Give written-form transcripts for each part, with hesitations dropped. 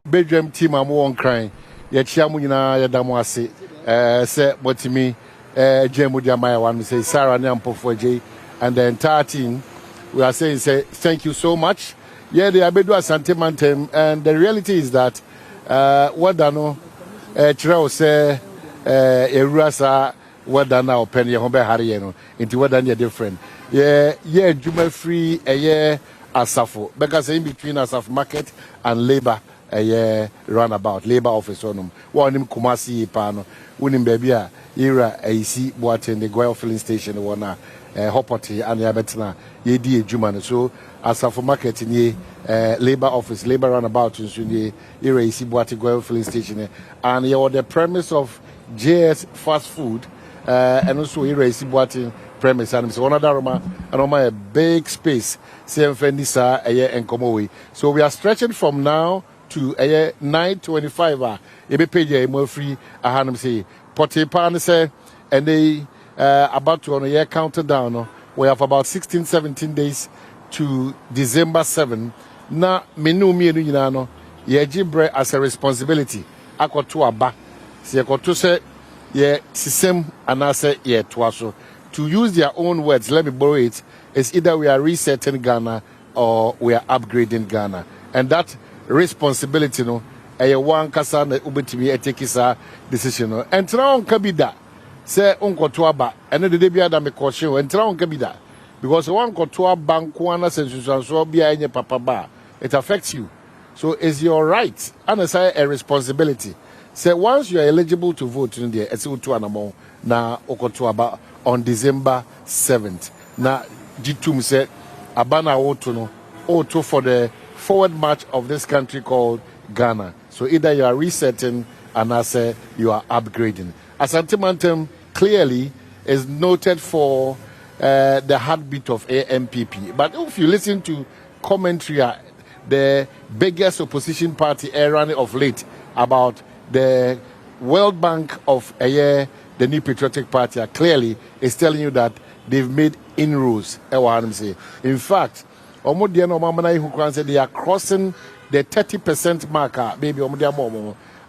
Badwam team am won crying. Ye chia mu nyina ye damo ase. Say motimi Jemu Diamaya one say Sarah Nyampofo and the entire team. We are saying say thank you so much. Yeah, the Abedu Asante Mantem, and the reality is that what dano Chirao say Erasa what dana open your home Hariano into what done different. Yeah, Juma free a year Asafo because in between Asaf market and labor a year roundabout labor office on one him Kumasi Pano, winning baby era AC Boatin the Goyle filling station one Hopperty and the Abetina ye di Juman so Asafo market in ye labor office labor roundabout in Sunday era AC Boatin Goyle filling station and you the premise of JS fast food and also era AC Boatin premise and so another Roma and on my big space same Fendisa a year and Komowe. So we are stretching from now to a year 9:25 you be paid a more free ahanum say Potipan say and they about to on a year countdown we have about 16-17 days to December 7 na menu mienu nyina no ye gibre as a responsibility akoto aba se akoto say ye system anase ye toaso. To use their own words, let me borrow it, is either we are resetting Ghana or we are upgrading Ghana. And that responsibility, no, one kasa na ubetimi etekisa decision. No. And now kabida say unko tuaba, and the day biada me caution. And now kabida because one kotua bank one sensual so be any papa bar. It affects you, so it's your right and it's a responsibility. Say once you are eligible to vote in there, it's utu anamo na okotuaba. On December 7th. Now, Jitum said, Abana Otono, Oto for the forward march of this country called Ghana. So either you are resetting and I say you are upgrading. Asante Mantem clearly is noted for the heartbeat of AMPP. But if you listen to commentary, the biggest opposition party running of late about the World Bank of a year, the New Patriotic Party clearly is telling you that they've made inroads. In fact, they are crossing the 30% marker, maybe,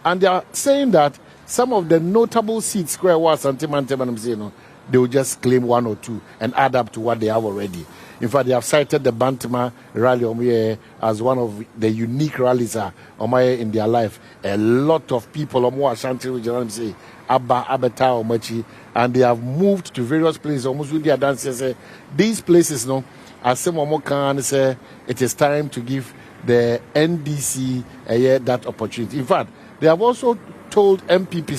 and they are saying that some of the notable seats square was they will just claim one or two and add up to what they have already. In fact, they have cited the Bantama rally as one of the unique rallies in their life. A lot of people Ashanti region say Abeta Omachi, and they have moved to various places almost with their dances. These places, no, as some more can say, it is time to give the NDC that opportunity. In fact, they have also told MPP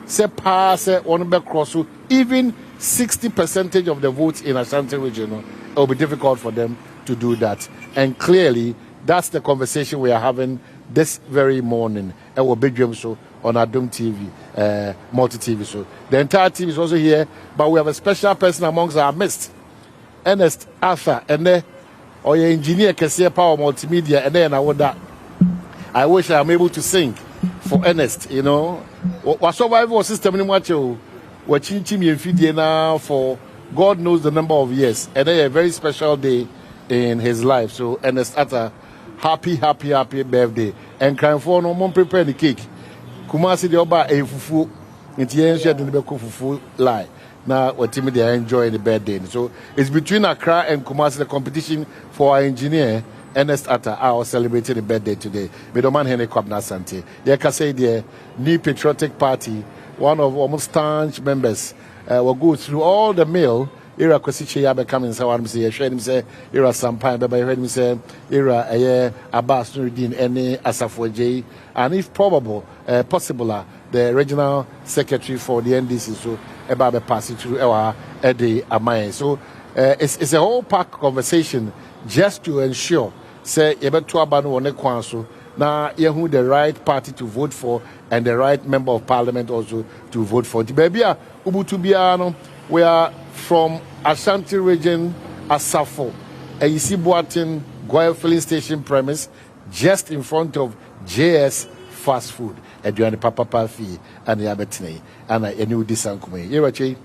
say pass on cross even 60% of the votes in Ashanti region. It will be difficult for them to do that. And clearly, that's the conversation we are having this very morning. It will be show on Adom TV, multi-TV show. The entire team is also here, but we have a special person amongst our midst. Ernest Arthur, and then or your engineer Kessia Power Multimedia, and then I wish I'm able to sing for Ernest, you know. What survival system in what you watching now for God knows the number of years, and then a very special day in his life. So Ernest Arthur, happy birthday. And crying for no more prepare the cake. Kumasi the oba a fufu into the ancient and the fufu lie. Now what team they are enjoying the birthday. So it's between Accra and Kumasi the competition for our engineer Ernest Arthur are celebrating the birthday today. Medoman Hene Kwabna Sante. They can say the New Patriotic Party, one of almost staunch members, will go through all the mail. Era Kwesiche Yabe coming so I'm say heard him say era Sampai Baba heard him say era Abbas Nuruddin any Asafo J, and if probable possible the regional secretary for the NDC so about pass it through our Eddie Amai. So it's a whole pack conversation just to ensure say ebetu abano one kwanso na yehu the right party to vote for and the right member of parliament also to vote for. Baby ubutu biano we are from Ashanti region, Asafo, Eyisi Boatin Goyle filling station premise, just in front of JS fast food aduane papa fee and ya betene and a new disankume yerache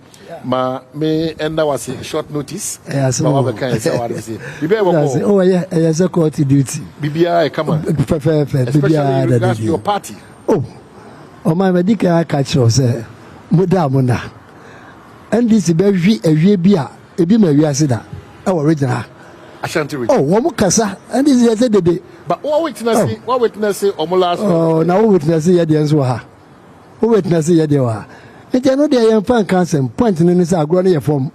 ma me enda was short notice ma wa kan say what say bibia wo oh yeah yes a court duty bibia come on bibia that's your party oh my medical catch say mudamuna NDC be hwi awie bia ebi ma wiase da e original Ashanti region. Oh, one kasa, and this is the day. But what witness say omulas? Oh, now witness here the answer. Who witness here the wa? And you know they are fan cancer point in this agro form.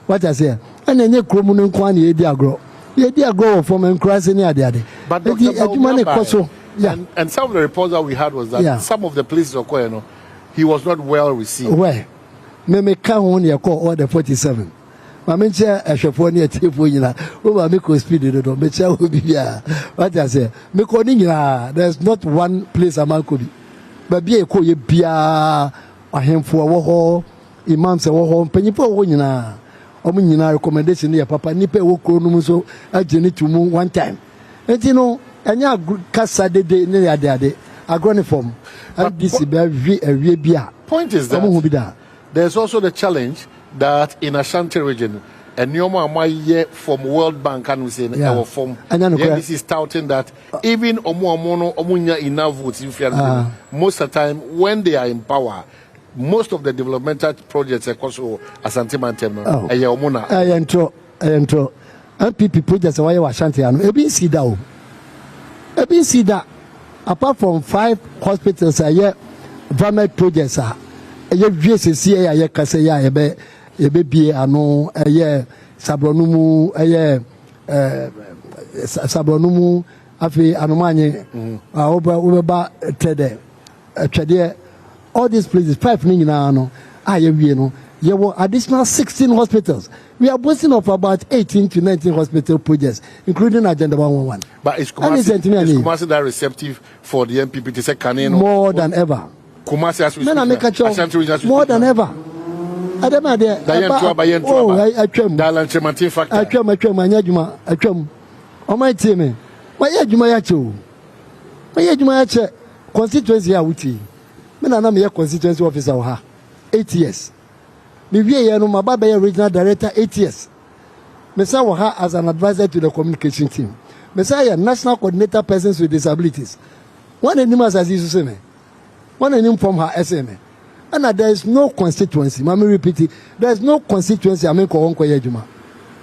What I say, and then you come on kwani the agro. The agro from and crossing the other. But yeah. And some of the reports that we had was that some of the places of Koyano, he was not well received. Where? Me count on your call order 47. Mamencha a shoponi a telephone, over me speed it, or Mecha will be here. What I say, Mekoning, there's not one place a man could be. But be a call you beer, a him for a war, imams a war, Penipo Winina, or Minina recommendation near Papa Nipe Wokonuso, I journey to moon one time. And you know, and ya Casa de near day, a graniform, and this is a beer. Point is that there's also the challenge that in Ashanti region, and Nyoma from World Bank and we say our form, this is touting that even Omunya enough votes most of the time when they are in power, most of the developmental projects across Ashanti Mantem, Omuna. I enter. MPP projects why Ashanti and Ebi see that apart from 5 hospitals a year, environment projects are a year VSC a year Kasaya Ebebi ano eye sabronumu sabronumu afi anomanye obeba tede twede all these places 5 ni nyina no aye wie no ye wo additional 16 hospitals. We are boasting of about 18 to 19 hospital projects, including Agenda 111. But is Kumasi that receptive for the MPP to say Kaneno? More than ever. Kumasi has more than ever. I don't know. I constituency officer 8 years. My regional director 8 years. Messiah as an advisor to the communication team. Messiah national coordinator persons with disabilities. One animals as you say me. One animal from her SMA. And there is no constituency. Let me repeat it. There is no constituency. I mean,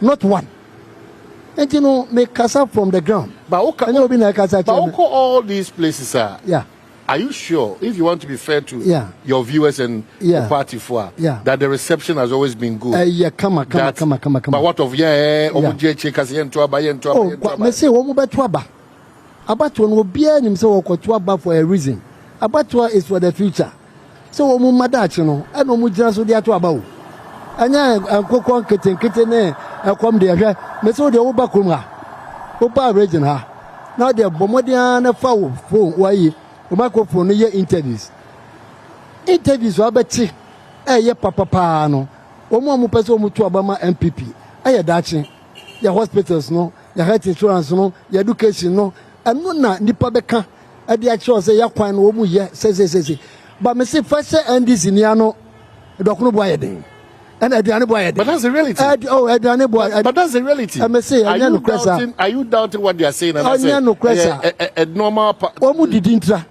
not one. And you know, make casa from the ground. But all these places are. Yeah. Are you sure, if you want to be fair to your viewers and the party for that the reception has always been good? Come on. But what of me say Omubatwaba. Abatwa no be him say Okotwaba for a reason. Abatwa is for the future. So omu madachi no e no mu gina so de ato aba o anya ankokon ketenkete ne akom de hwe me so de wo ba krom ha wo ba region ha na de bomodian na fa wo phone wayi o microphone no ye interviews wa beti ye papa no omu pese omu to aba ma MPP ye dachi ya hospitals no ya health insurance no ya education no anu na nipa beka e de achi say ya kwan no omu ye say but me say first NDC niano dokunu boy den and aduane boy den. But that's the reality. Aduane boy. But that's the reality. Me say are you doubting what they are saying? A normal omu didintra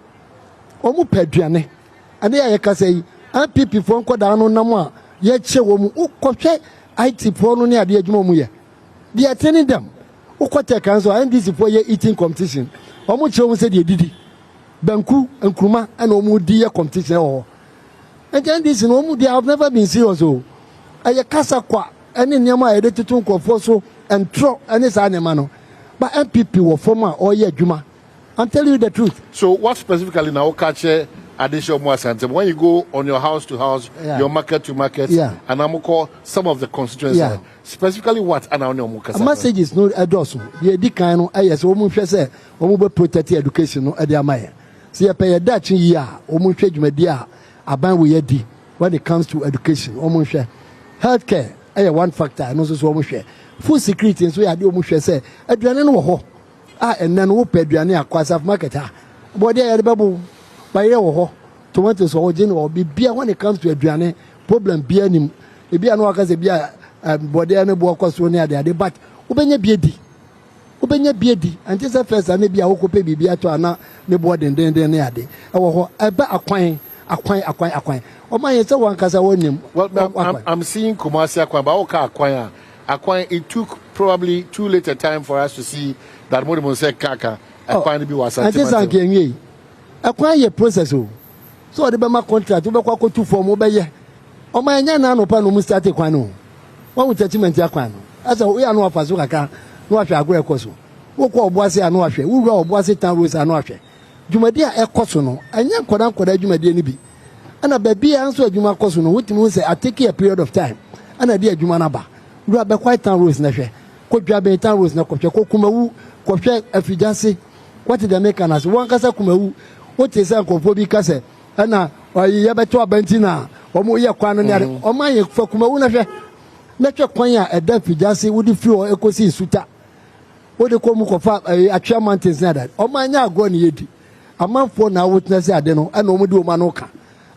omu peduane and they are say MPP for nkoda no nam a ye che wo mu ukwohwe IT for no ne ade adwuma mu ye they are telling them ukwete kan so NDC for ye eating competition omu che wo say they didi Banku and Kruma and Omudia competition. And then this in Omu, they have never been serious. I casa qua, and in Yama edited to Kofoso and Tro and his animal. But MPP were former or ye Juma. I'm telling you the truth. So, what specifically now catch additional more sense? When you go on your house to house, your market to market, and I'm call some of the constituencies, specifically what and our message is no adosu. The Edicano, yes, Omu say, Omu protect education at the Amaya. See, I pay a Dutch year, Omu trade media, a ban we di when it comes to education, Omu share. Healthcare, one factor, and also Omu share. Food security, and so I do Omu share say, Adrian ho. And then who paid Diana, Quasaf market. But they are the bubble. By your tomatoes or gin or be beer when it comes to a drain problem beer him. A beer no as a beer body and a walk was so near there. But Ubenya Beardy. Ubenya Beardy, and just a first and maybe I will pay beer to an the board and then near day. Or a bet acquaint. Oh my, it's a one cause I want him. Well, I'm seeing Kumasi Akwan, but Akwan, it took probably too late a time for us to see that Modibo said Kaka. Akwan be was I just can't acquire a process. So the Bama contract to go to form over. Oh my, no panel must start a quano. One with judgment Aquano. As we are no of us, no after a great coso. Who call Boise and Noafe, who roll Boise town with Anoafe. Jumadia a cosono, and young Kodan Jumadia be. And a baby answer Juma cosono, which means I take a period of time. And a dear Jumanaba. Grab a quite town rose nefe. Could grab a town rose no coche, Kumawu, coche, a fijasi. What did they make an as one casa Kumawu? What is Uncle Bobby Cassa? And now, or you ever to a bentina, or Moya Quan, or my for Kumauna. Let your quanya a death fijasi would if you echo see suta. What the Komuko a chairman is that. Oh my, now go yeti. A month for now, witness I don't know, and no do manoka.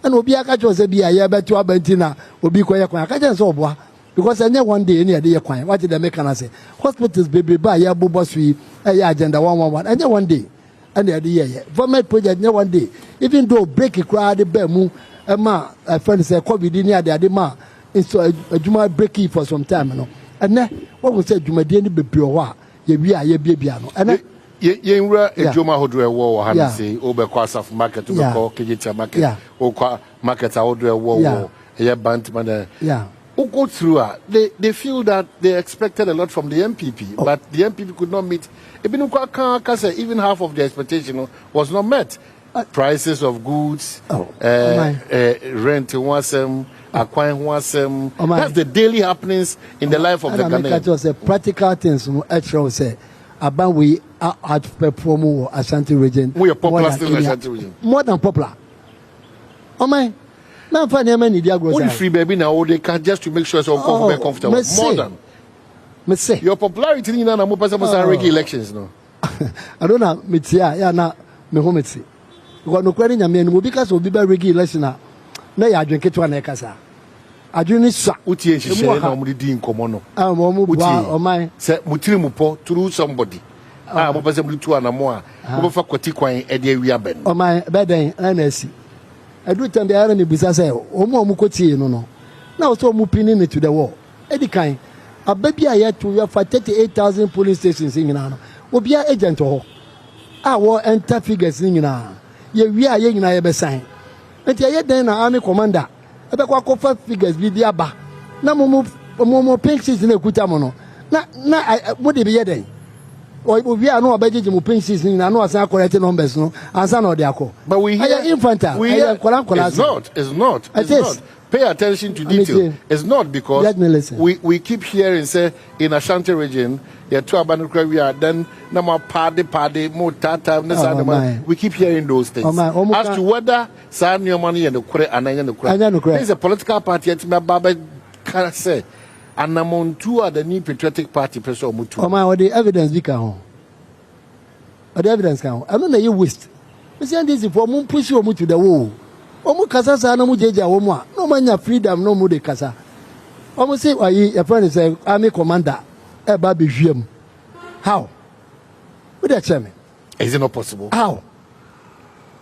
And will be a catch was a beer, yeah, bet to a bentina, will be quiet. I can't so boy. Because I never one day any idea quiet. What did the American say? Hospitals baby by ya bubosui, a agenda 111, and one day. And the idea, for my project, no one day. Even though break a crowd, the bemu, a ma, a friend said, COVID in the Adema, it's a Juma breaky for some time, you know. And then, what was said, Juma didn't be pure, ye be piano. And you were a Juma Hodre war, I say, over course of market to call Kijita market, or market Hodre war, a bantman. Yeah. Who go through they feel that they expected a lot from the MPP, but the MPP could not meet. Even half of the expectation was not met. Prices of goods, rent wasem, acquiring wasem. That's the daily happenings in the life of the Ghanaian. It was a practical things. Actually, say about we are outperform Ashanti region. We are popular still in Ashanti region. More than popular. Oh my. Now, when free baby now, they can just to make sure it's all comfortable. More than your popularity in the Mopasa elections. No, I don't know. Mitia, yeah, now me home it. You got no credit. I mean, because of the Regi election now, I drink it to an ekasa. I drink it. Uti and she said, "I'm really doing common." Oh my, say Mutirimupo through somebody. Mopasa to an amoa. Over Kotikwa and Edia Ben. Oh my, bad day, and see. I do tell the enemy because I say, "Oh, Mukoti, no. Now, so moving into the war. Eddie kind, a baby I had to for 38,000 police stations in Ghana. Will be an agent or I will enter figures in Ghana. Ye, we are young, I ever sign. And yet, then, an army commander, I bet what figures be the Abba. No more pensions in a Kutamono. Now, would it be a day? Or we are no budget in pensions in no as correct numbers, no, as an order. But we hear infanta. It's not. Pay attention to detail. It's not because we keep hearing say in Ashanti region, there are 2 abandoned we are then no more party, more tata, we keep hearing those things. As to whether sign your money and the credit and the credit. There's a political party at my Baba can say. And among 2 are the new patriotic party person mutu. Oh my, the evidence we can. The evidence can. I don't know you waste. We say this for mun push you to the wall. Omu kasa sa na mu jeja wo mu a. No manya freedom no mu de kasa. Omu say why your friend is army commander. E ba be hwem. How? What that tell me? Is it not possible? How?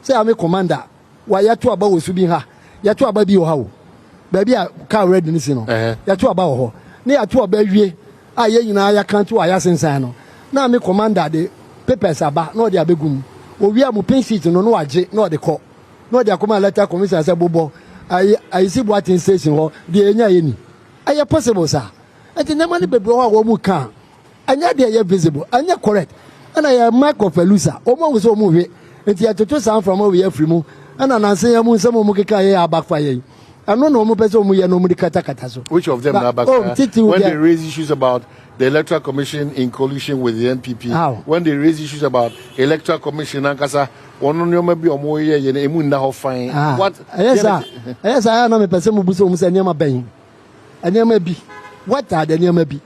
Say army commander. Why ya to aba wo su bi ha. Ya to aba bi o ha wo. Baby a car ready ni no. Ya to aba wo ho. Na ya to aba wie. A ye nyina ya kan to aya sensan no. Na me commander de papers aba na o de abegum. O wi am pin sheet no no age na o de call. Na o de akoma letter commission say bobo. I see what in station ho de enya ye ni. Aye possible sir. Enti na mani bebre wo mu kan. Anya de ye visible. Anya correct. And I mark of a loser. Omo wo so mu hwe. Enti ya toto sound from we free mu. Ana nanse ya mu nsem mu keka ye backfire. I don't know which of them are back when they raise issues about the Electoral Commission in coalition with the NPP. How? When they raise issues about Electoral Commission, Ankasa, one on maybe or more year, fine. What? Yes, I am a person who was almost a name of Bain. And there may be. What are the name may be?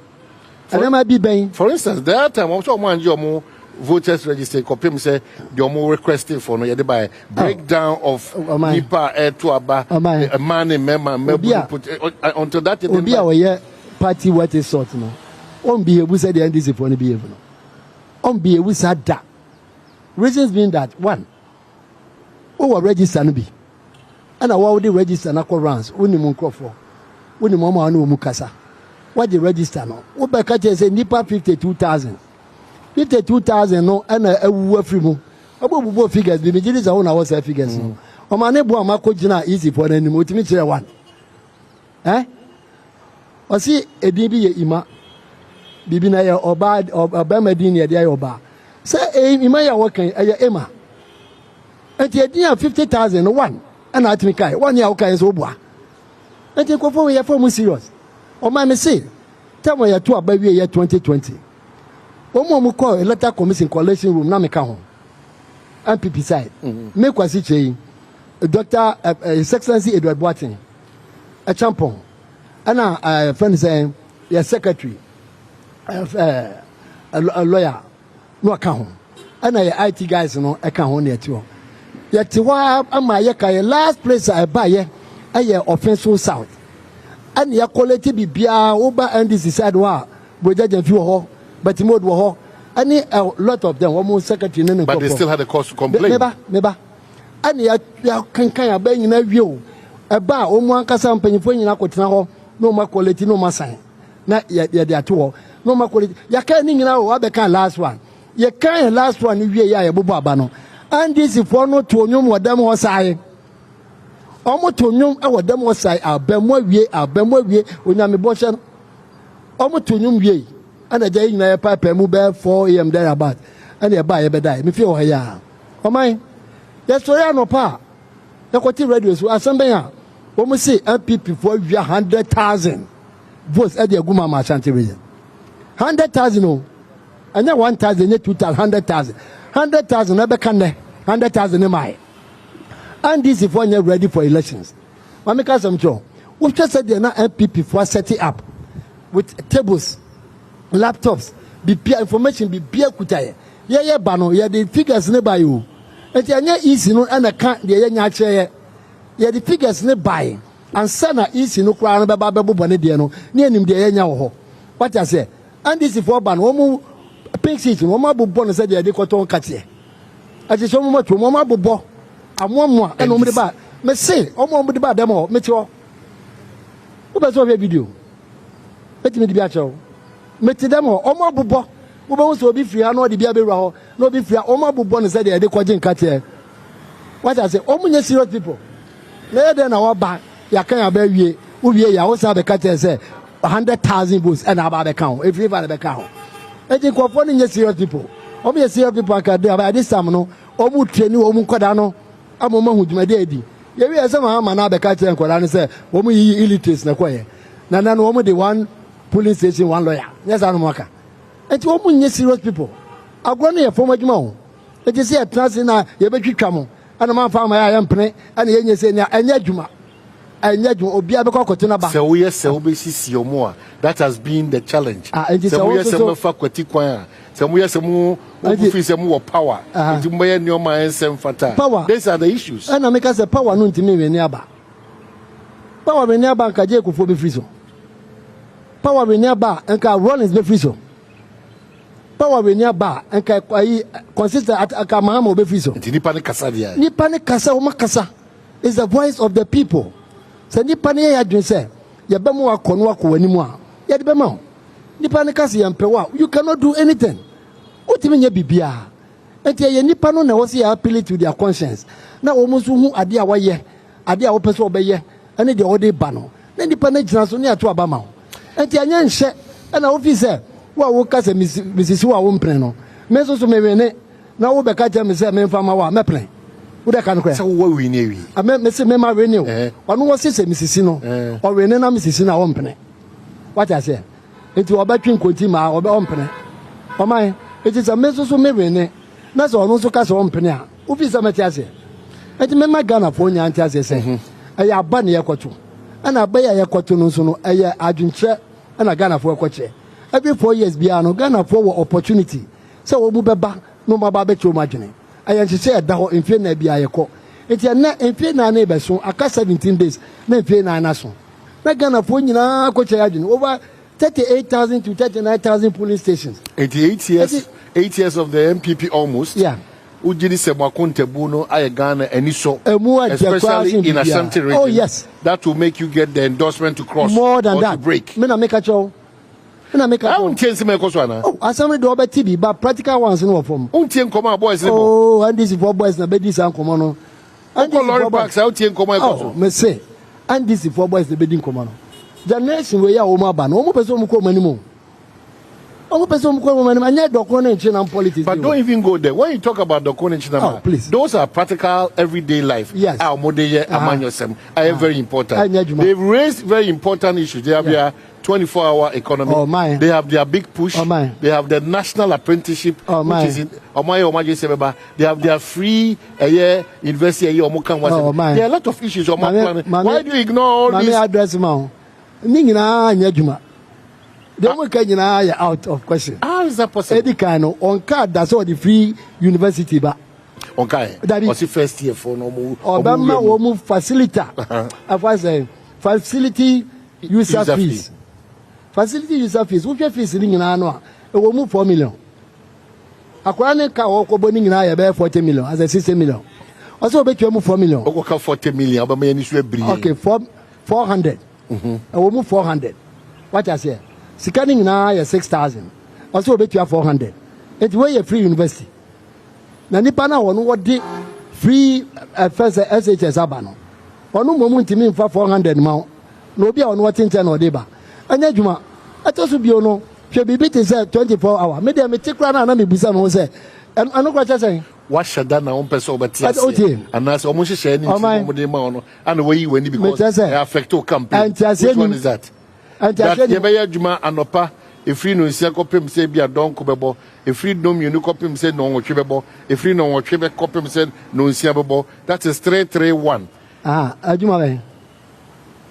And there might be Bain. For instance, there are times also one voters register copy say the more requesting for no by breakdown of nipa to aba a man and member put until that be our party what is sort no on be able say the NDC for no be able on be able say that reasons being that one who register no be and I would register na rounds uni munkrofo uni mama anu mukasa what the register no wo be ka say nipa 52,000 no and a free mu abobubo figures be me is own our figures no o ma ne bo amakogina easy for any motimi kire one o si edin bi ye ima bibi na ye oba madin ye dey oba say ima ya wokan ye ema enti edin 50,000 one and atimi kai one ya wokan so boa enti kofo we ye for mu serious o ma me say tell me ya to aba wie ye 2020 Omo call a letter commission collection room na meka ho MPP side me kwasi chei Dr. His Excellency Edward Boatin a champon ana friend say your secretary a lawyer no aka ho ana your IT guys no aka ho na yeti ho yeti wa ama ye ka last place I buy ye offensive south and ya quality bibia over NDC side wa bojaja fi ho but mode wo any a lot of them almost secretary no. But they still had a cause to complain. Neba and ya kan aba nyina wie eba omu ankasa mpanyifo nyina kotena ho no ma quality no ma sign na ya de ato no ma quality ya kan ni nyina wo abeka last one ya kan last one wie ya bobo aba no and this for no to onyum wadam ho sai omo to onyum e wadam ho sai abamwa wie onyame bo hye omo to onyum wie and a day in a pipe move 4 a.m. there about and a buy a bed. Me feel ya. Oh my, yes, so no pa. The quality radios were assembling. When we say MPP for 100,000 votes at the Guma Machanti region. 100,000 no, and then 1,000, 2,000, 100,000. 100,000 never can 100,000 am I. And this is when you're ready for elections. I make us some job. We just said they're not MPP for setting up with tables. Laptops, be peer information, be peer kutaye. Yeah, bano, yeah, the figures nearby you. And you're easy no and account the yacha. Yeah, the figures nearby. And sana easy no crown about Babu Bonediano, near him the Yanya. What I say, and this is for ban, Omo pink seat, Mama Bubon said the Adequaton Catcher. I just so much, Mama Bubo, and one more, and over the bar. May say, Omo the bar demo, Metro. What was your video? Let me be at you. Meti dem ho omo bobo wo be so obi free no de bia be wura ho no obi free omo bobo no say de kwaje nkate what I say omo nya serious people na dey na wa ba ya kan ya ba wie wo wie ya wo sa be kate say 100,000 votes and aba be kan if you be kan ho e dey ko for nya serious people omo nya serious people aka dey about this time no omo treni omo koda no amoma huduma dey edi ye wie say ma na be kate nkoda no say omo yi illiterates na koye na no omo dey one police station one lawyer. Yes, I'm worker. And to open serious people. I've gone here for my mom. Let you see a trans in a Yabeki Camo, and a man found my iron play, and the Indian saying, and Yajuma. And Yajuma, Obiaco Cotonaba. So, yes, Obisi more. That has been the challenge. And it's always some faculty. Some we have some more power. Power. These are the issues. And I make us a power known to me when nearby. Power when nearby Kajaku for the freezer. Power we nearby and can Rollins be free so. Power we nearby and can consist at Akamamo be free so. Nipani Kasadia. Nipani Kasa Omakasa is the voice of the people. So Nipani Adrin say, Yabamu Konwaku anymore. Yet Bemo. Nipani Kasi and Pewa, you cannot do anything. What even ye bibia? And ye Nipano na was here appeal to their conscience. Now almost who adia waye, adia opeso obeye, and the ode bano. Then Nipani Jansonia to Abama. And the young share and officer, what will cast Mrs. Who won't play no. Mesos may now be catch me say, men from our maple. Would I can cry? So what we knew. I met Mrs. Mema renew. Or no was it Mrs. Sino or Renena Mrs. Sina Ompene. What I say? Into a between Cotima or Ompene. For mine, it is a mesos who may rene. That's all also cast Ompene. Who is a Matias? And remember Ghana for your antias say, I have bunny a quatu. And I buy a cotton sono a year adjunct and a Ghana for a coche. Every 4 years, Biano, Ghana for opportunity. So, Mubaba, no ma ba betro margin ayan se da ho enfie na bia ye ko enti na enfie na na be so aka 17 days na enfie na na so na Ghana fo nyina ko che adwene over 38,000 to 39,000 polling stations. 88 years, 8 years of the MPP almost. Yeah. Ujidi se mwakontebu no aye Ghana eniso, especially in Ashanti region. Oh yes. That will make you get the endorsement to cross more than or that. To break. Me na make a show. I won't change me koswana. Oh, asami do be TB, but practical ones no form. Untien koma boys ne bo. Oh, and this for boys na be this an komo no. And this for boys out tien koma ekoso. Me say, and this for boys na be din komo no. Generation we ya o ma ba no, o mo pese o mo ko manimo. O mo pese o mo ko manimo, anya dokon na nche na politics. But don't even go there. When you talk about dokon nche na, please. Those are practical everyday life. Yes. Our modeye amanyosem are very important. They've raised very important issues. They have their 24-hour economy. Oh, my. They have their big push. Oh, my. They have the national apprenticeship, which is in they have their free university. Oh, my. There are a lot of issues. Why do you ignore all these? Address Ningina Nyajuma. The Mukanyina are out of question. How is that possible? Edikano on card that's all the free university ba. Okay. What's the first year for no more? Obama will move facilitator. I was saying facility user fees. Facility user fees. Which fees in Nano? It will move 4 million. Aquane ka woko boni nyina ya be 40 million as a 60 million. Also bet you move 4 million. Oko 40 million obama yani so ebri. Okay, 400. I will move 400. What I say? Scanning now is 6,000. Also bet you 400. It's where you free university. Na nipa na wonu wodi free first SHS abano. Onu momu ntimi mfa 400 ma. No bia onu watinche na odeba. Anya djuma. Atosu bi ono hwe bibi te say 24 hour. Me dey me tikra na me busa no say. Anu kwa cha say what shada na on person obeti and as omo hye ni omo dey ma ono and we yi wani because it affect your campaign. Which one is that? That ye be adwuma anopa e free no nsia kopem say bia don ko bebo e free no mienu kopem say no nwotwe bebo e free no nwotwe be kopem say no nsia bebo. That is 331. Adwuma be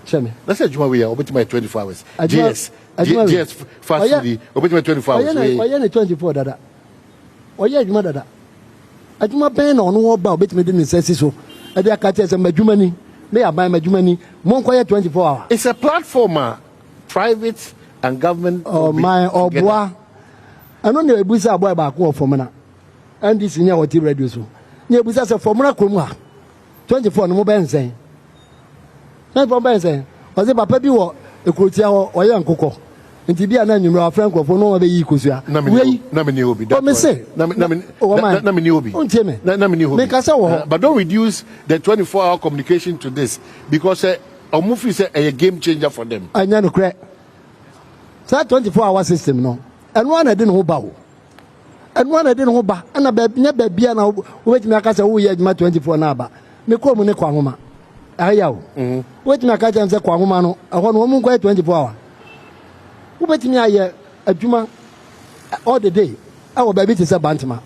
cheme that's adwuma we are obeti my 24 hours. GS fast food obeti my 24 hours. Oye na 24 dada. Oye adwuma dada. Adwuma ben na ono wo ba obeti me de ne sesi so e dey aka say madwuma ni me aban madwuma ni mo nkoye 24 hours. It's a platform, private and government. Oh my boy. I know the ebusa boy ba ko formula. And this near what radio so. Ne ebusa say formula ko mu a 24 no mo ben sen. Na from ben sen. O say papa bi wo ekurotia ho o ye nkokọ. Nti bia na nwumra franco fo no be yi kosua. Na me ni obi. Na me ni obi. Na me ni obi. But don't reduce the 24-hour communication to this because Omufi is a game changer for them. Anya no kre. That 24-hour system no. And one I didn't hoba. And one I didn't hoba. And a baby bia na wait me aka say wo ye adwuma 24 na ba. Me ko mu ne kwa homa. Ayawo. Wait me aka say kwa homa no. Ehwo no mu kwa 24 hour. Wo beti me aye adwuma all the day. Awo baby te say bantama.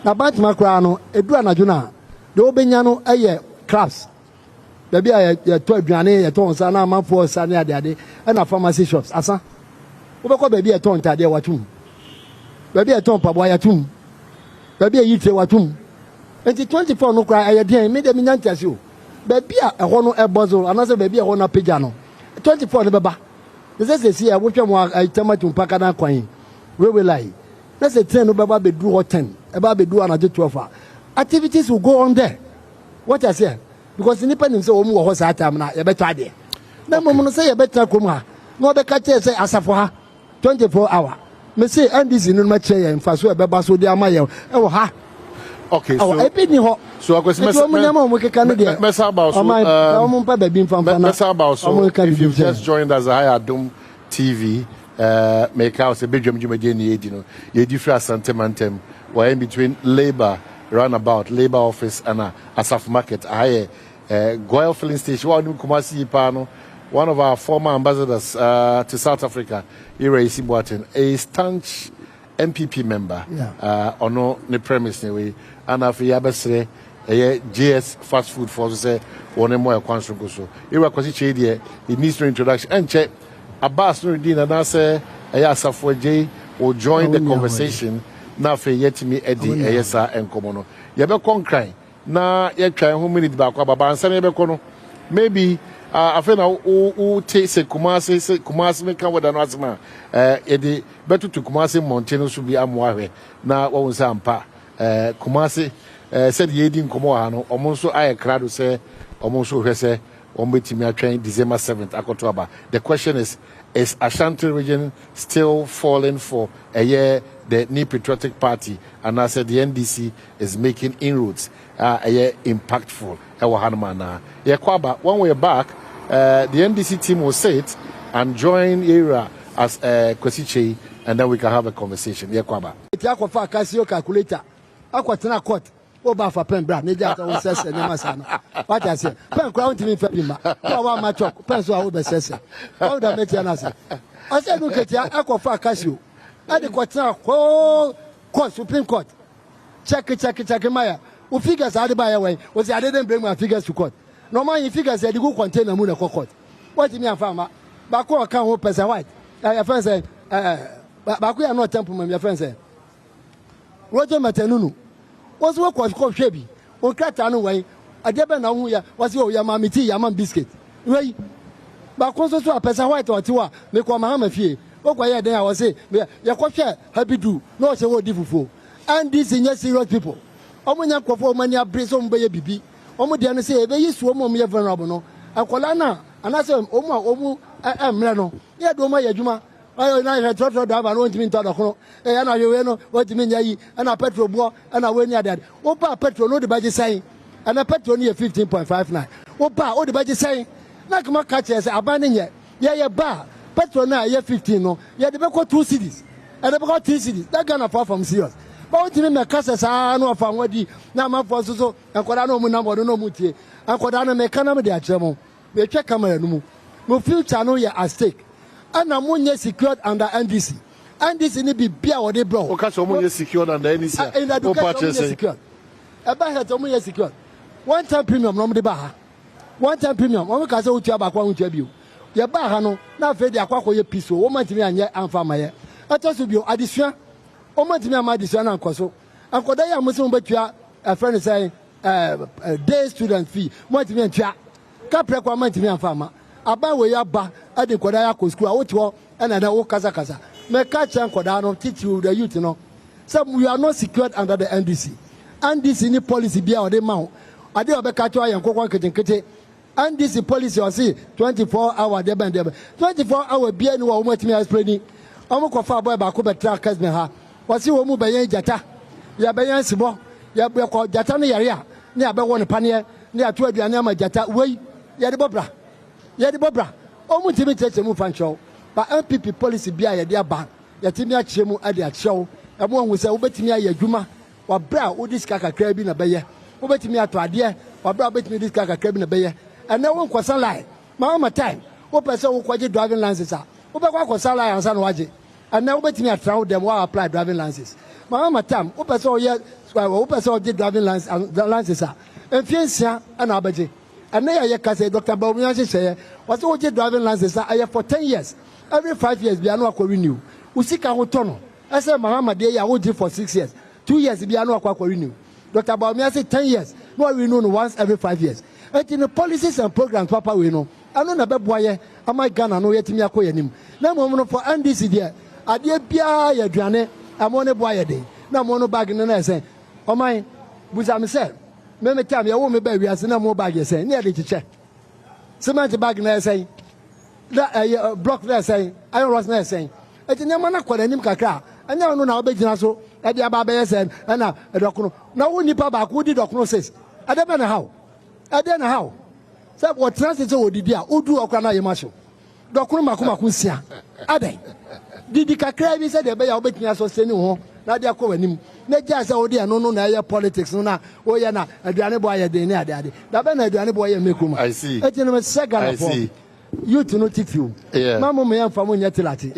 Na bantama kra no edu anadwo na. De obenya no aye crafts. Baby I to aduane ye to nsa na amafo nsa ne ade na pharmacy shops asa wo be ko baby e to ntade watum baby e to mpabo ayatum baby e yitre watum enti 24 no kra aye den me de me nyantase o baby a ho no ebozo anase baby e ho na pagya no 24 no beba ze se wo hwɛ mo itematu mpaka na kwan we lie na se train no beba be do 10 e ba be do anaje 12 activities will go on there. What I say because independent say omu wo ho sa time na ye beto ade na mom no say ye betra kom ha no be ka che say asafo ha 24 hour me say and this no ma che ye mfa so e be ba so di ama ye e wo ha. Okay, so e bi ni ho so akwesi mesa about so if you've just joined us at Adom TV make house a bedroom jumajeni edino ye different sentiment we're in between labor roundabout labor office and asaf market Goyle filling station one of our former ambassadors to South Africa Ira Isibuaten, a staunch MPP member ono ne premise ne we and afi yabesre GS fast food for say one more kwanso go so Ira kwasi che it needs no introduction and check Abbas Nuruddin and I say Asafo J will join the conversation na fe yetimi edi eyesa enkomo no ye be konkran na ye twan ho minute ba kwa baba ansa ye be kono maybe afe na o te se kumase me kan wada no asema ye de betu to kumase mountain so bi amwahwe na wo nsa ampa kumase said ye din komo ha no omo so aye krado se omo so hwese ombetimi atwan December 7th akotoaba. The question is Ashanti region still falling for a year the New Patriotic Party, and I said the NDC is making inroads a year impactful. Yeah, Kwaba, when we're back, the NDC team will sit and join ERA as Kwesiche, and then we can have a conversation. Yeah, Kwaba. Casio calculator. Aquatana court. Oba for pen bra, Nadia says, and Masana. What I say, pen crown to me for him. Power my talk, pencil over says. How would I make you answer? I said, look at your Aquafa Casio. At the Quatana, court, Supreme Court. Check, Maya. Who figures out by away was I didn't bring my figures to court. No mind figures that you contain a moon of court. What do you mean, farmer? Bako can't hope as a white. Your friend said, but we are not temperament, your friend said. Roger Matanunu. Was what was called Shabby. On Cratano way, a debba now was your Yamamiti Yaman biscuit. Way. But also to a person white or two, make one Mahama fee. Oh, why then I was say, your question, happy do, no, so what difficult. And these in your serious people. Omonya kwofo mania bresom be bibi. Omo de no say e be yisu omo me vulnerable no. Akola na anase omo emre no. Ye do ma yadwuma. Ayo na he trotro da ba no ntimi ntado kono. E ya na yewe no wotimi nya yi. Na petrol buo na weni adade. Wo pa petrol no de baje sai. Na petrol ni 15.59. Wo pa o de baje sai. Na kuma ka che say aban nye. Ye ba petrol na ye 15 no. Ye de be ko 2 cedis. E de be ko 3 cedis. That kind of far from serious. But what you mean, Cassa, no from what the Nama for so, and Corano number no mutie, and Corano mecanum de Achemo. We check camera no. No future no ya at stake. And Amunia secured under NDC. NDC need be beer or they bro. Okay, so Amunia secured under NDC. In the secured. A bar had Amunia secured. One time premium, no the bar. One time premium, one can say, Uchaba, one with you. Your bar, now fed the aqua your piece, woman to me and yet and farmer. I told you, addition. Omo my addition and koso. And kodaya musu betua a friend say day student fee. Mo timi antua. Ka prekwa mo timi anfama. Aba we ya ba ade kodaya ko school awoto and na wo kasa. Me ka chan koda no teach you the youth no. So we are not secured under the NDC. NDC ni policy bia o de ma ho. Ade obeka to ayen kokon ketenkete. NDC policy o say 24 hour de ben 24 hour bia ni wo mo timi explain. Omo kofa boy ba ko betra kas me ha. Wasi wo mu beyen jata ya beyen sibo ya be ko jata no yare a ne abe wo ne pane ne ato aduane ama jata wei ya de bobra o mu timi cheche mu fancho ba MPP policy bia ya de aba ya timi a chemu ade a chew e mo hu se wo betimi aye adwuma wa bra wo diska kakra bi na beye wo betimi ato ade wa bra betimi diska kakra bi na beye ene wo nkosan lai ma time wo pese wo kwaje driving license a wo be kwa kosan lai ansa no waje. And now bet me a trial them while apply driving licenses. My time, who did driving licenses are. And Fiancia and Abaji. And now I can say Dr. Badwam say, was all driving licenses I have for 10 years. Every 5 years, be annual renew. Usika Hotono. I said, Mahama, I would do for 6 years. 2 years, be annual renew. Dr. Badwam say 10 years. No, we know once every 5 years. And in the policies and programs, Papa, we know. I don't know about boy, I might gun and know yet me a coin. No moment for NDC there. Adie bia ya duane amone boa ye de na mo no bag ne na say o man buza me say me tam ya wo me ba wiase na mo bag ye say ne de chiche cement bag na say da block na say iron rods na say eti ne ma na kwara nim kakra anya no na obegina so e de aba ba ye say na dokono na wo nipa ba ko di dokono says ade be na how say what transit so odidi a odu okra na ye ma so dokono makoma nsia ade Didi kakra bi se de be ya obetnya so seni ho na de akọ wanim na gya se odi eno no na ye politics no na o ye na aduane bo aye de ne ade da be na aduane bo ye mekuma I see e tinu me segala for youth no tifiu mamo me yamfa mo nya tilati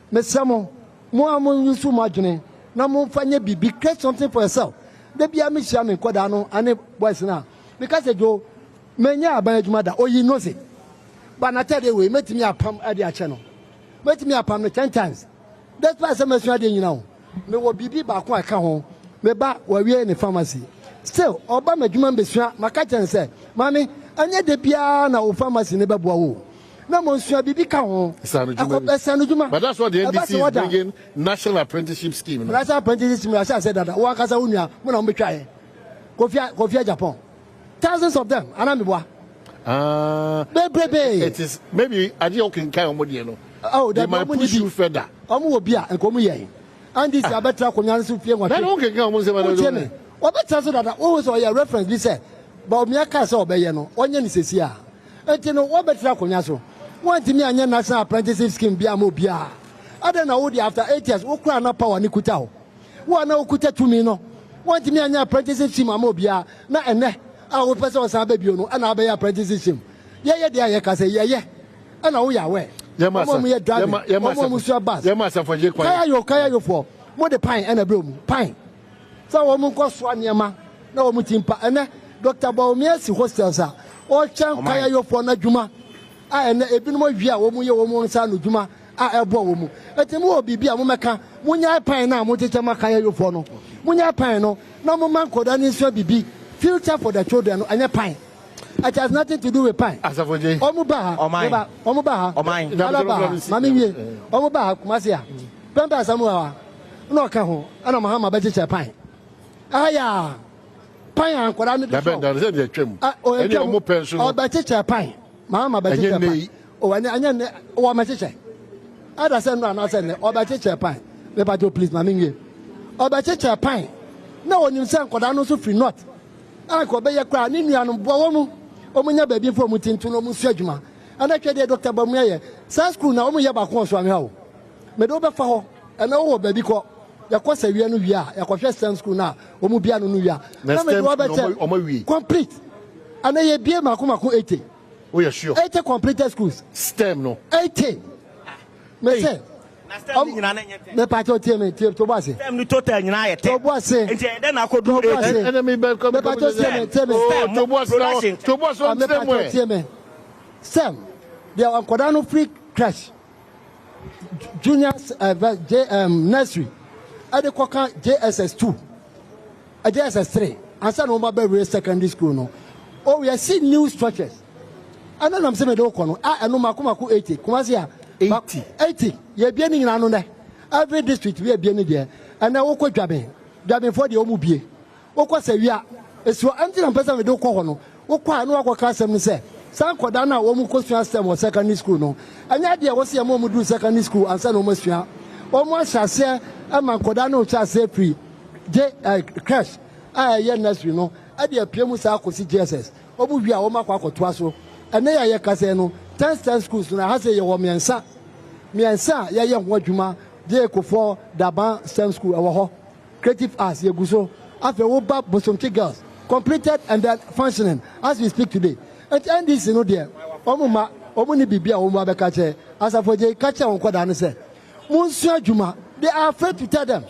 me samo mo amon yusu mo adwene na mo fanye bibi create something for yourself de bia me hia me koda no ane boys na because jo menya aban adwuma da oyi no se ba na tade we metimi apam ade a che no. Wait me upon the 10 times. That's why some are you know. me wo bibi ba ko aka ho me ba wa wie ne pharmacy still oba madwuma mbesua maka chen say mami anya de bia na wo pharmacy ne beboa wo na mo nsua bibi ka ho esanu juma. But that's what the NDC is bringing, national apprenticeship scheme. National apprenticeship scheme, I said that one kasa unia mo na mo betwa Kofia Japan, thousands of them anamibwa. It is maybe Adio can carry on, you know. Oh, they might push you further. Will be and come here. And this is a better community. What better so that always your reference be said. But me a castle bayano, onion is here. And you know what better community. One to me and your national apprenticeship scheme be a mobia. I don't know after 8 years, who crown up power Nikutao. One no kuta to me no. One to me and your apprenticeship scheme a mobia, not a ne. I will pass on some baby, and I'll be apprenticeship scheme. Yeah, I can say, yeah. And now we are aware. Kaya yo for more the pine and a broom pine. So woman cost 1 year ma no mutimpa and Dr. Baumiasi hostels are all chan kaya yo for na juma. I and a bit more via woman son juma. I elbow woman. At the more be a mumaka, Munya pine now, Mutama kaya yo for no. Munya pine no man could answer be future for the children and a pine. It has nothing to do with pine. As of Omubaha, Omubaha, Mammy, Omubaha, Kumasia, Pampa Samoa, no Kaho, and a Mahama Betty pine. Aya, pine and Koran, or Betty pine, Mamma Betty, or my teacher. Other son, or Betty pine, the battle, please, Mammy, or Betty pine. No one in San Codano so free not. I could be a crown in Yanom. Omunya baby for mutintu no musajuma ana twede Dr. Bamuye sa school na omuya ba ko so ame hawo me do be fa ho ana wo baby ko yakosa wi anu wi a yakohwe STEM school na omu bia no no wi a na me do be complete ana ye bia mako 80 oh yeah sure 80 completed schools STEM no 80 me say me pato tie me tie to boase STEM ni total nyina ye te to boase enti den akodu 80 enemy be come me pato tie me to boase on STEM STEM they are Kodano free crash junior nursery ade koka JSS2 JSS3 ansa no ma be secondary school no oh we are seeing new structures ana nam se me do kono a eno mako 80 kumasi a 80 ye bia ni nyina no ne every district we bia ni there and na wokɔ dwaben for the omu bie wokɔ sawia esuo anti na pesa me do kɔ hɔ no wokɔ anu akɔ asɛm no sɛ san kɔda na wo mu kɔsua STEM wɔ secondary school no anya de wo se mo mu do secondary school ansa na mo sua wo mo ahyase ama kɔda na o kyase free crash ye nursery no ade apia mu sa akɔsi JSS wo mu wi a wo makɔ akɔtoa so ene ya ye kase no 10 STEM schools na ha se ye wo miensa ye ye ho adwuma de ekofo Daban STEM school ewo ho creative arts ye guso afa wo ba Bosomchi girls completed and then functioning as we speak today and this no there omu ni bibia omu abeka che asafoje ka che won koda no se munsu adwuma they are afraid to tell them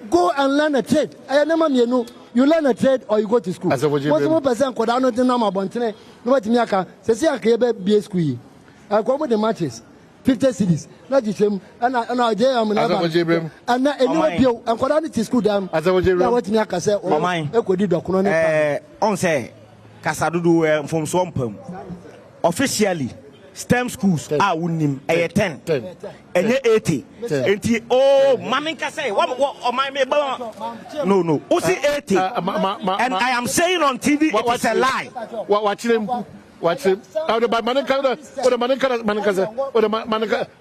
go and learn a trade ayanema mienu you learn a trade or you go to school most person koda no tin na mabontene no batimi aka se se aka ye be school yi akomo the matches 50 cities na jisem ana je am na ba ana eni bio enkoda no to school dam na watimi aka se ekodi dokono ne on say kasadudu from so mpam officially STEM schools are unim 10 enye 80 enti oh maminka say what my me no o see 80 and I am saying on TV it is a lie watch him the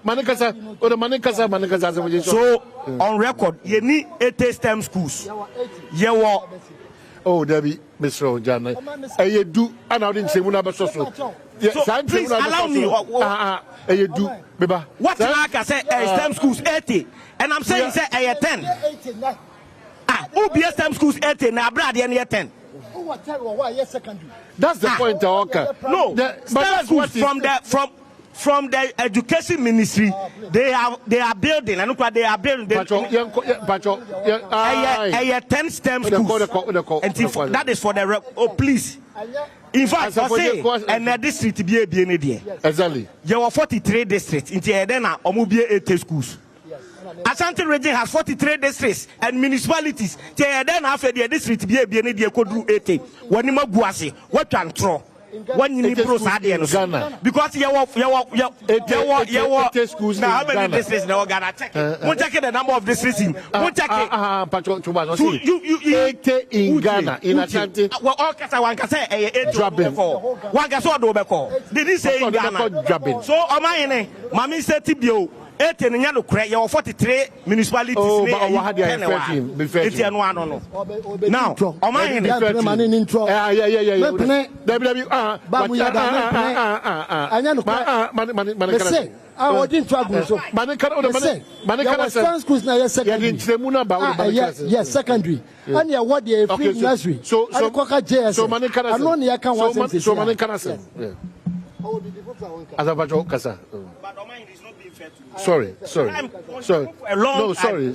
manikasa so on record you need 80 STEM schools you oh Debbie Mr. John you do and I didn't say when I was so please allow me you do beba what like I say STEM schools 80 and I'm saying say 10 OBS STEM schools 80 na brad and 10 that's the point okay no STEM schools from the education ministry they are building and look what they are building 10 STEM schools and that is for the please in fact I say and the district be a there exactly there were 43 districts in there then omu be 80 schools Ashanti region has 43 districts and municipalities. Then after the district, be a code 80. When you maguasi, what can throw? When you need because you schools now how many districts now Ghana check the number of districts in in Ghana in Ashanti well all kasa one kasa one kasa do be call did he say in Ghana so omane mami say tibio 8 and no cry your 43 municipalities no now omane I didn't travel so. Schools now secondary. Yes, secondary. And you what the free nursery. So JS. So many can so many can as a Bajo Kasa. Sorry. No, sorry.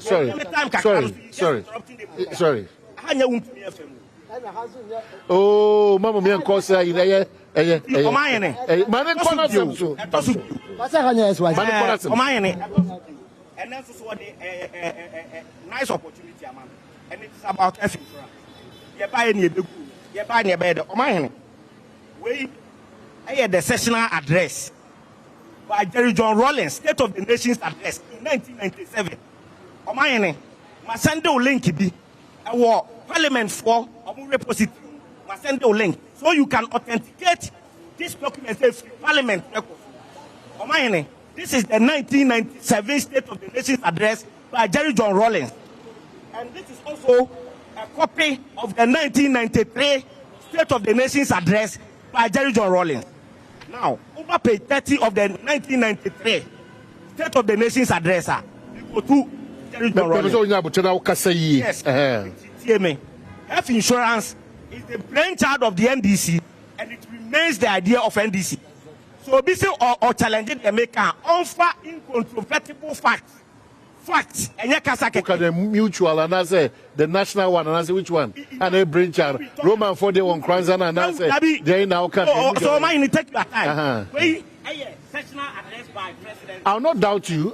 Oh, Mamma Mia Cosa in a nice opportunity, and it's about effort. You're buying a bed. We had the sessional address by Jerry John Rawlings, State of the Nation's address in 1997. Masendo link be a war parliament for a repository. Masendo link so you can authenticate this document. Parliament. This is the 1997 State of the Nation's address by Jerry John Rawlings, and this is also a copy of the 1993 State of the Nation's address by Jerry John Rawlings. Now, over page 30 of the 1993 State of the Nation's address, you go to Jerry John Rawlings. Yes. Health insurance is the brainchild of the NDC, and it remains the idea of NDC. So, this is or challenging the maker, offer incontrovertible facts. And you can say the mutual and I say the national one and I say which one? And a brainchild. Roman 41 Kranzan and I say they now can. So, mine take your time. Sessional address by president. I'll not doubt you.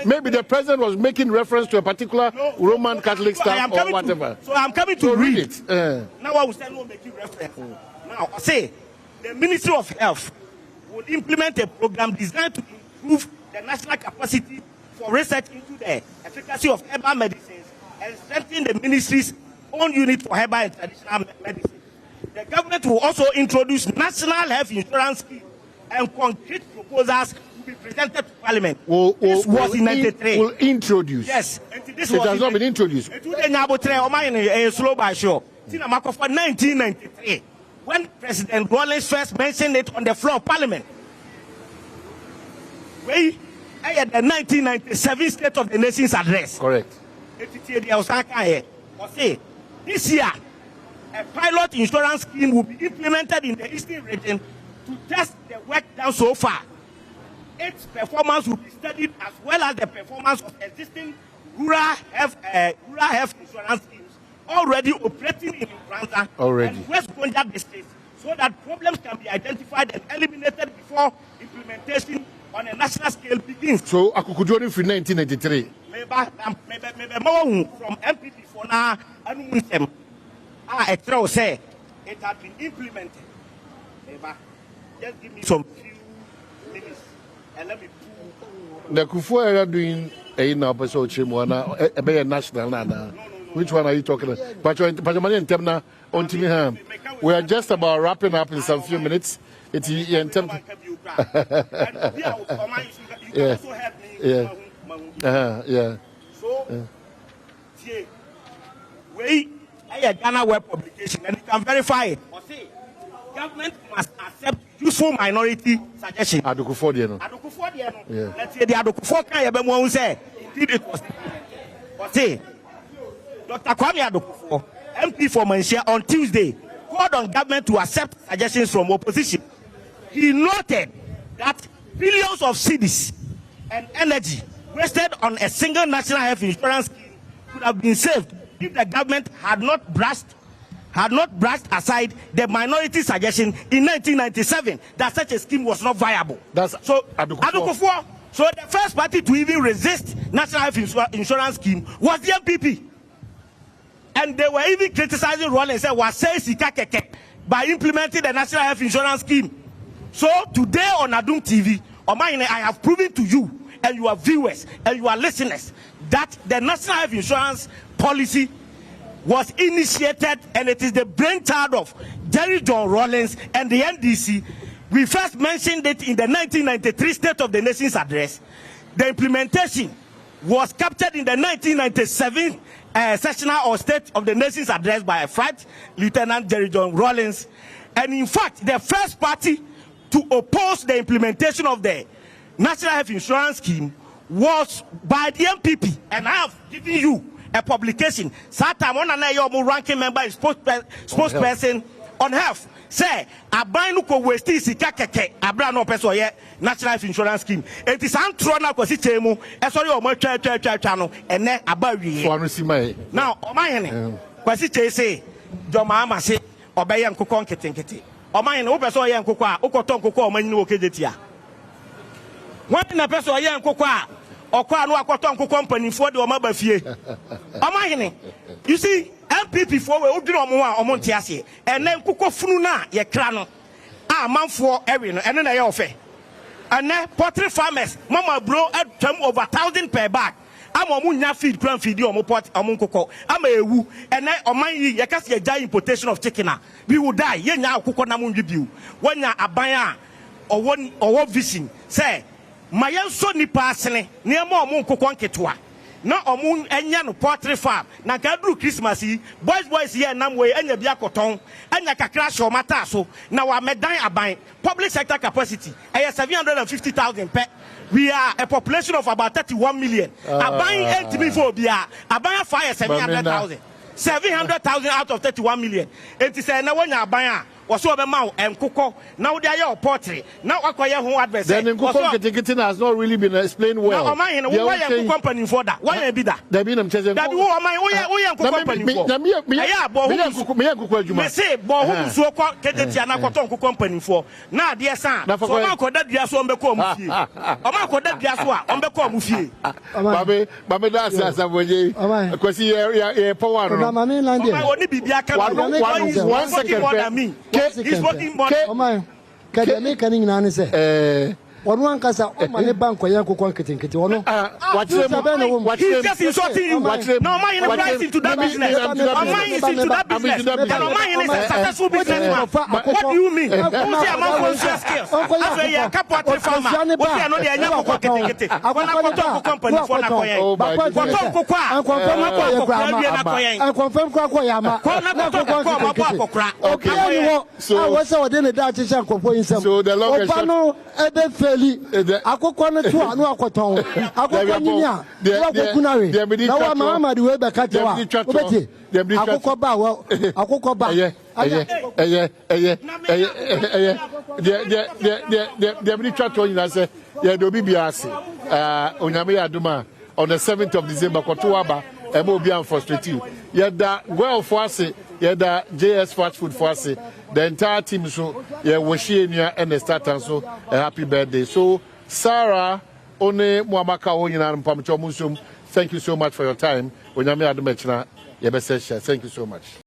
Maybe the president was making reference to a particular Roman Catholic staff or whatever. So I'm coming to read it. Now I will say no making reference. Now I say the Ministry of Health will implement a program designed to improve the national capacity for research into the efficacy of herbal medicines and strengthen the ministry's own unit for herbal and traditional medicine. The government will also introduce national health insurance scheme and concrete proposals will be presented to Parliament. This was in 93. Will introduce. Yes. It has not been introduced. Slow by show. 1993, when President Rawlings first mentioned it on the floor of Parliament. We had the 1997 State of the Nation's address. Correct. This year, a pilot insurance scheme will be implemented in the Eastern region to test the work done so far. Its performance will be studied as well as the performance of existing rural health insurance schemes already operating in Franza and West Gonja districts, so that problems can be identified and eliminated before implementation on a national scale begins. So, Akukujoni for 1993. From MPP for now, I say it has been implemented. Just give me some few minutes and let me prove. The Kufu are doing a national. Which one are you talking about? We are just about wrapping up in some few minutes. It's in terms. Yeah. So, we a Ghana web publication and you can verify it. Government must accept useful minority suggestions. Let's say the Adokufo can say indeed it was. But say, Dr. Kwame Adokufo, MP for Manchia, on Tuesday called on government to accept suggestions from opposition. He noted that billions of cedis and energy wasted on a single national health insurance scheme could have been saved if the government had not brushed aside the minority suggestion in 1997 that such a scheme was not viable. That's so Adokufo So the first party to even resist National Health Insurance Scheme was the MPP. And they were even criticizing Rollins and said, "Was say sika keke," by implementing the National Health Insurance Scheme. So today on Adom TV, I have proven to you and your viewers and your listeners that the National Health Insurance policy was initiated, and it is the brainchild of Jerry John Rawlings and the NDC. We first mentioned it in the 1993 State of the Nation's address. The implementation was captured in the 1997 Sessional or State of the Nation's address by Flight Lieutenant Jerry John Rawlings. And in fact, the first party to oppose the implementation of the National Health Insurance Scheme was by the MPP. And I have given you a publication. Satam on an ranking member is spokesperson on health. Say, aban no ko waste sika keke abra no person ye National Health Insurance Scheme. It is antro na kwasi chemu e sorry o mo twa no ene abawie. For receive now o man hene kwasi che say joma ama se obeye nkokon ketenkete. O man hene wo person ye nkoko a ukoto nkoko o man ni wo kejetia. Wan na person ye nkoko a okwa no akoto nkoko mpanifo de o ma ba fie. O man hene you see MPP for we odiri omo a omo ntiase ene nkoko funu na ye kra no a manfo ewe no ene na ye ofe ene poultry farmers mama bro atwam over 1,000 per bag ama omo nya feed plan feed omo pot omo nkoko ama ewu ene oman yi ye kase ye jai importation of chicken a we will die ye nya akoko na mo nwi biu wonya aban a owo vision say mayen so nipa asene ne ma omo nkoko nketoa na omun enya no poultry farm na gadru Christmas yi boys here nam we enya bia koton enya kakra show mata so na wa medan aban public sector capacity 750,000 per we are a population of about 31 million aban entimi for bia aban fire 700,000 out of 31 million enti say na wonya aban a waso be ma enkoko na wo dey your poultry na wakoye ho adverse then enkoko ketekete has not really been explained well na oman wo why company for that why be that da bi nam cheze da bi wo oman wo enkoko company for na me enkoko adwuma me say bo ho nsuo ko ketetia na koto enkoko company for na ade san so ma ko da dua so mbeko mu fie o ma ko da dua so a mbeko mu fie babe da asa boje kwesi ye power no na mami lande oni bibia ka one second more than me. He's working more. Oh my. Kademi kaning nani se. Onu ankasa o mane bank ya kokon ketenkete onu. He's just insulting you. No man in the price into that business. No man is into that business. No man is a successful businessman. What do you mean? Who say am for skills? After you capture farmer. What you know dey anya kokon ketenkete. Wana koton company for na koyen. Koton kokwa. Confirm kwa ya ma. Na kokon kokwa. Okay. So what's our day that is ankofo insem. So the long akoko no to anu akoton akoko nyini a wo kunare na wa mama de we be ka je wa obeti akoko ba wo akoko ba de mi twato nyina se ye do bibia ase onyame ya duma on the 7th of December koto aba e ma obi am frustrate ye da well for ase ye da JS fast food for ase the entire team so ye wohie nua and the starter so a happy birthday. So Sarah one muamaka wo nyina mpamcho musum, thank you so much for your time. Onyame adom echina ye be say thank you so much.